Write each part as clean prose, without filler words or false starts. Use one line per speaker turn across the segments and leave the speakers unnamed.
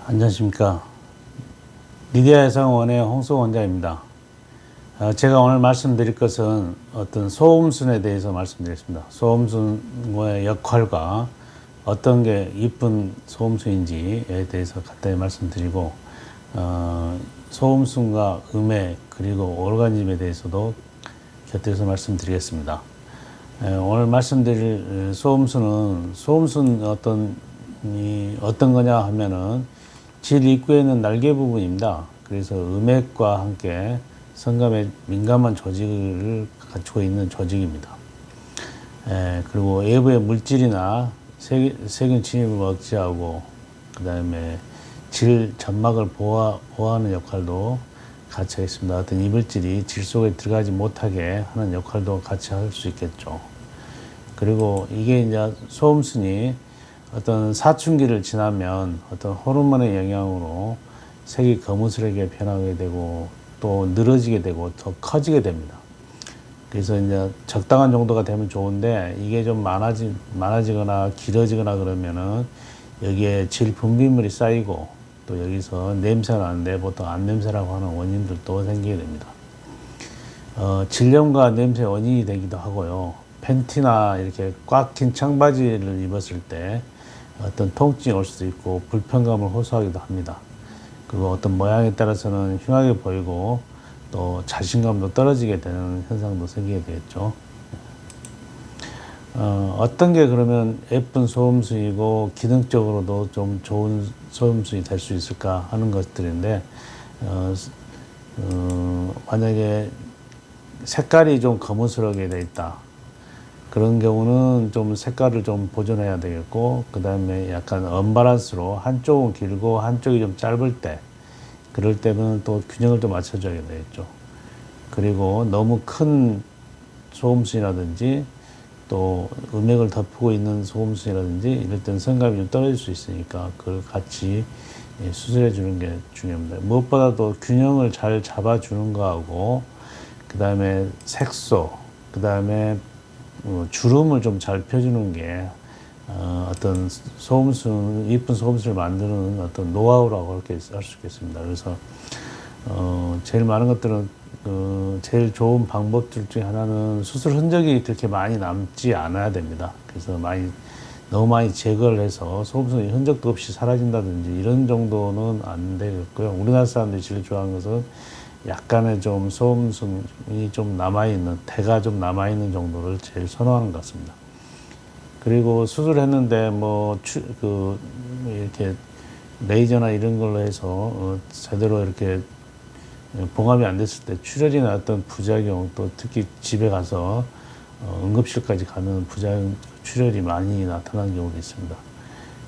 안녕하십니까. 리디아 여성원의 홍수 원장입니다. 제가 오늘 말씀드릴 것은 어떤 소음순에 대해서 말씀드리겠습니다. 소음순의 역할과 어떤 게 이쁜 소음순인지에 대해서 간단히 말씀드리고, 소음순과 음액 그리고 오르가즘에 대해서도 곁들여서 말씀드리겠습니다. 오늘 말씀드릴 소음순 어떤 거냐 하면은 질 입구에 있는 날개 부분입니다. 그래서 음액과 함께 성감에 민감한 조직을 갖추고 있는 조직입니다. 그리고 외부의 물질이나 세균 침입을 억제하고, 그 다음에 질 점막을 보호하는 역할도 같이 하겠습니다. 어떤 이물질이 질 속에 들어가지 못하게 하는 역할도 같이 할 수 있겠죠. 그리고 이게 이제 소음순이 어떤 사춘기를 지나면 어떤 호르몬의 영향으로 색이 거무스르게 변하게 되고 또 늘어지게 되고 더 커지게 됩니다. 그래서 이제 적당한 정도가 되면 좋은데, 이게 좀 많아지거나 길어지거나 그러면은 여기에 질 분비물이 쌓이고 또 여기서 냄새가 나는데 보통 안 냄새라고 하는 원인들도 생기게 됩니다. 질염과 냄새 원인이 되기도 하고요. 팬티나 이렇게 꽉 낀 청바지를 입었을 때 어떤 통증이 올 수도 있고 불편감을 호소하기도 합니다. 그리고 어떤 모양에 따라서는 흉하게 보이고 또 자신감도 떨어지게 되는 현상도 생기게 되겠죠. 어떤 게 그러면 예쁜 소음순이고 기능적으로도 좀 좋은 소음순이 될 수 있을까 하는 것들인데, 만약에 색깔이 좀 거무스르게 돼 있다, 그런 경우는 좀 색깔을 좀 보존해야 되겠고, 그 다음에 약간 언밸런스로 한쪽은 길고 한쪽이 좀 짧을 때, 그럴 때는 또 균형을 또 맞춰줘야 되겠죠. 그리고 너무 큰 소음순이라든지 또 음액을 덮고 있는 소음순이라든지 이럴 때는 성감이 좀 떨어질 수 있으니까 그걸 같이 수술해 주는 게 중요합니다. 무엇보다도 균형을 잘 잡아주는 거하고, 그 다음에 색소, 그 다음에 주름을 좀 잘 펴주는 게 어떤 이쁜 소음순을 만드는 어떤 노하우라고 그렇게 할 수 있겠습니다. 그래서 제일 많은 것들은 제일 좋은 방법들 중에 하나는 수술 흔적이 그렇게 많이 남지 않아야 됩니다. 그래서 너무 많이 제거를 해서 소음순이 흔적도 없이 사라진다든지 이런 정도는 안 되겠고요. 우리나라 사람들이 제일 좋아하는 것은 약간의 좀 소음순이 좀 남아있는, 대가 좀 남아있는 정도를 제일 선호하는 것 같습니다. 그리고 수술했는데 이렇게 레이저나 이런 걸로 해서 제대로 이렇게 봉합이 안 됐을 때 출혈이나 어떤 부작용, 또 특히 집에 가서 응급실까지 가는 부작용, 출혈이 많이 나타나는 경우도 있습니다.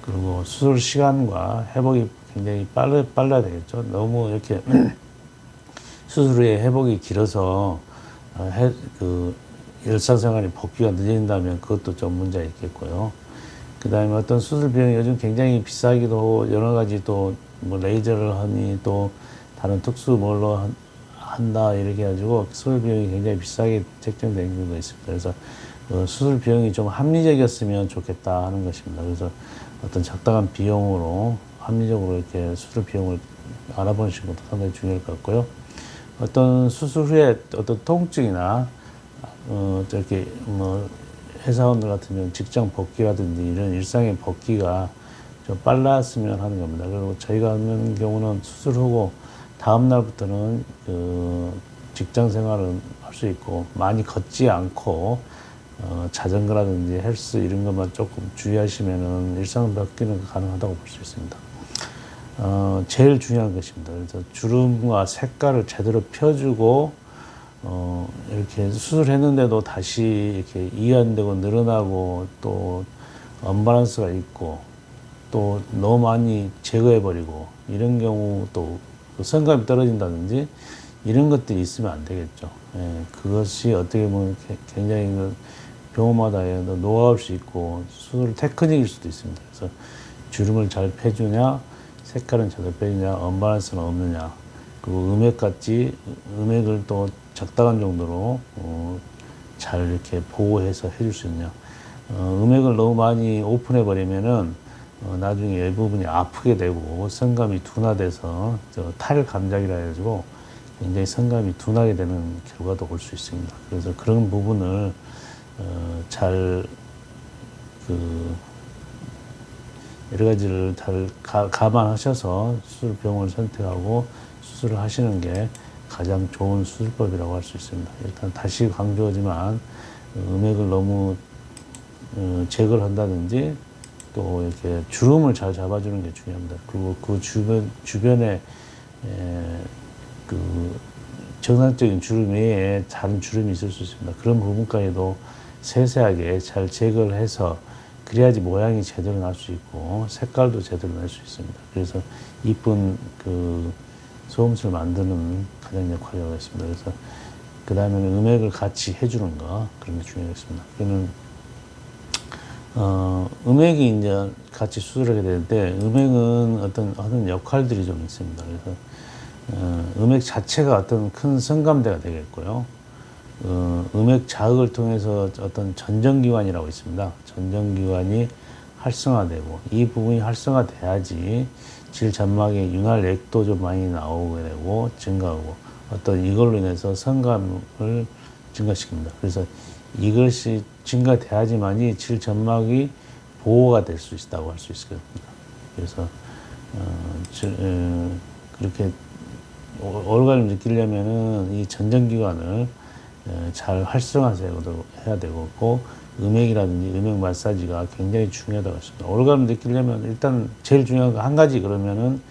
그리고 수술 시간과 회복이 굉장히 빨라야 되겠죠. 너무 이렇게 수술 후에 회복이 길어서 일상생활이 복귀가 늦어진다면 그것도 좀 문제가 있겠고요. 그 다음에 어떤 수술 비용이 요즘 굉장히 비싸기도 하고, 여러 가지 또 뭐 레이저를 하니 또 다른 특수 뭘로 한다 이렇게 해가지고 수술 비용이 굉장히 비싸게 책정된 경우가 있습니다. 그래서 수술 비용이 좀 합리적이었으면 좋겠다 하는 것입니다. 그래서 어떤 적당한 비용으로 합리적으로 이렇게 수술 비용을 알아보시는 것도 상당히 중요할 것 같고요. 어떤 수술 후에 어떤 통증이나 저렇게 회사원들 같으면 직장 복귀라든지 이런 일상의 복귀가 좀 빨랐으면 하는 겁니다. 그리고 저희가 하는 경우는 수술 후고 다음 날부터는 직장 생활을 할 수 있고, 많이 걷지 않고 자전거라든지 헬스 이런 것만 조금 주의하시면은 일상 복귀는 가능하다고 볼 수 있습니다. 제일 중요한 것입니다. 그래서 주름과 색깔을 제대로 펴주고, 이렇게 수술했는데도 다시 이렇게 이완되고 늘어나고 또 언밸런스가 있고 또 너무 많이 제거해버리고 이런 경우, 또 성감이 떨어진다든지 이런 것들이 있으면 안 되겠죠. 그것이 어떻게 보면 굉장히 병원마다 노하우일 수 있고 수술 테크닉일 수도 있습니다. 그래서 주름을 잘 펴주냐, 색깔은 제대로 빼주냐, 언밸런스는 없느냐, 그리고 음액을 또 적당한 정도로 잘 이렇게 보호해서 해줄 수 있냐. 음액을 너무 많이 오픈해 버리면은 나중에 이 부분이 아프게 되고 성감이 둔화돼서 탈감작이라 해가지고 굉장히 성감이 둔하게 되는 결과도 올 수 있습니다. 그래서 그런 부분을 잘 여러 가지를 잘 감안하셔서 수술병원을 선택하고 수술을 하시는 게 가장 좋은 수술법이라고 할 수 있습니다. 일단 다시 강조하지만 음액을 너무 제거를 한다든지 또 이렇게 주름을 잘 잡아주는 게 중요합니다. 그리고 그 주변에 정상적인 주름 외에 다른 주름이 있을 수 있습니다. 그런 부분까지도 세세하게 잘 제거를 해서 그래야지 모양이 제대로 날 수 있고 색깔도 제대로 날 수 있습니다. 그래서 이쁜 소음수를 만드는 가장 역할이라고 했습니다. 그래서 그 다음에는 음액을 같이 해주는 거 그런 게 중요하겠습니다. 그러면 음액이 이제 같이 수술하게 되는데 음액은 어떤 역할들이 좀 있습니다. 그래서 음액 자체가 어떤 큰 성감대가 되겠고요. 음액 자극을 통해서 어떤 전정기관이라고 있습니다. 전정기관이 활성화되고 이 부분이 활성화돼야지 질점막의 윤활액도 좀 많이 나오게 되고 증가하고 어떤 이걸로 인해서 성감을 증가시킵니다. 그래서 이것이 증가돼야지만이 질점막이 보호가 될 수 있다고 할 수 있을 겁니다. 그래서 그렇게 오르가즘을 느끼려면은 이 전정기관을 잘 활성화해야 되고 음액이라든지 음액 마사지가 굉장히 중요하다고 했습니다. 오르가즘을 느끼려면 일단 제일 중요한 거 한 가지 그러면은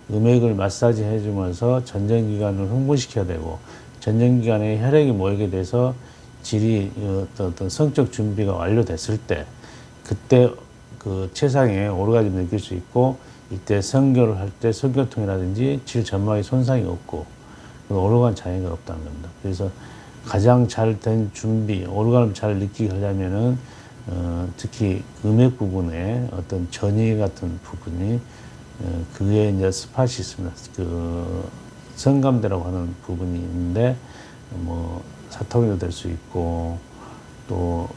음액을 마사지 해주면서 전정기관을 흥분시켜야 되고 전정기관에 혈액이 모이게 돼서 질이 어떤 성적 준비가 완료됐을 때 그때 그 최상의 오르가즘을 느낄 수 있고 이때 성교를 할 때 성교통이라든지 질 점막의 손상이 없고 오르간 장애가 없다는 겁니다. 그래서 가장 잘 된 준비, 오르간을 잘 느끼게 하려면은 특히 음액 부분에 어떤 전이 같은 부분이 그게 이제 스팟이 있습니다. 그 성감대라고 하는 부분이 있는데 뭐 사통이도 될 수 있고 또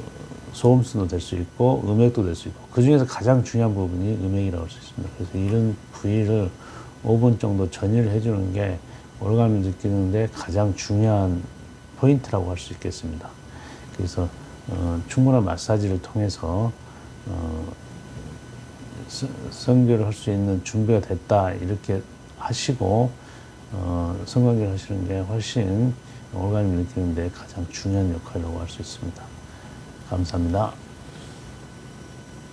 소음순도 될 수 있고 음액도 될 수 있고 그 중에서 가장 중요한 부분이 음액이라고 할 수 있습니다. 그래서 이런 부위를 5분 정도 전이를 해주는 게 오르간을 느끼는데 가장 중요한 포인트라고 할 수 있겠습니다. 그래서 충분한 마사지를 통해서 성교를 할 수 있는 준비가 됐다 이렇게 하시고 성관계를 하시는 게 훨씬 오르간을 느끼는데 가장 중요한 역할이라고 할 수 있습니다. 감사합니다.